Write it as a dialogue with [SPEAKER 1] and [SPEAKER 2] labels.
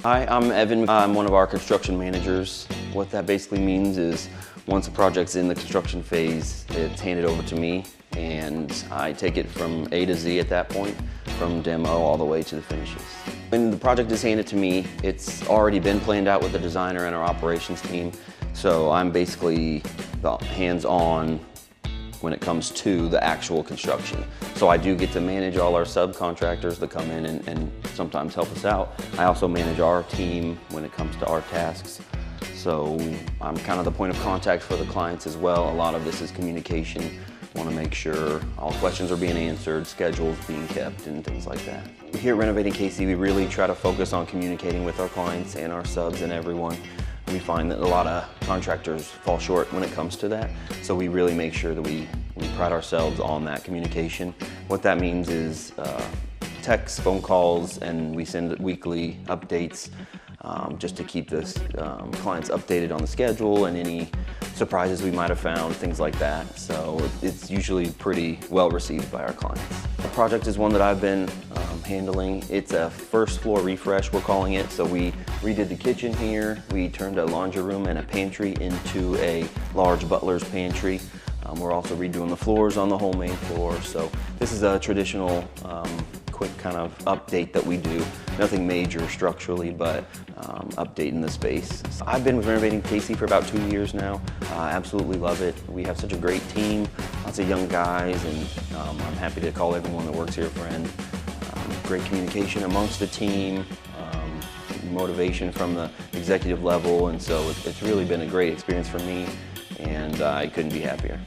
[SPEAKER 1] Hi, I'm Evan. I'm one of our construction managers. What that basically means is once a project's in the construction phase, it's handed over to me and I take it from A to Z at that point, from demo all the way to the finishes. When the project is handed to me, it's already been planned out with the designer and our operations team, so I'm basically hands-on when it comes to the actual construction. So I do get to manage all our subcontractors that come in and sometimes help us out. I also manage our team when it comes to our tasks. So I'm kind of the point of contact for the clients as well. A lot of this is communication. I want to make sure all questions are being answered, schedules being kept, and things like that. Here at Renovating KC, we really try to focus on communicating with our clients and our subs and everyone. We find that a lot of contractors fall short when it comes to that, so we really make sure that we pride ourselves on that communication. What that means is texts, phone calls, and we send weekly updates just to keep the clients updated on the schedule and any surprises we might have found, things like that. So it's usually pretty well received by our clients. The project is one that I've been handling. It's a first floor refresh, we're calling it. So we redid the kitchen here. We turned a laundry room and a pantry into a large butler's pantry. We're also redoing the floors on the whole main floor. So this is a traditional quick kind of update that we do. Nothing major structurally, but updating the space. I've been with Renovating KC for about 2 years now. I absolutely love it. We have such a great team, lots of young guys, and I'm happy to call everyone that works here a friend. Great communication amongst the team, motivation from the executive level, and so it's really been a great experience for me, and I couldn't be happier.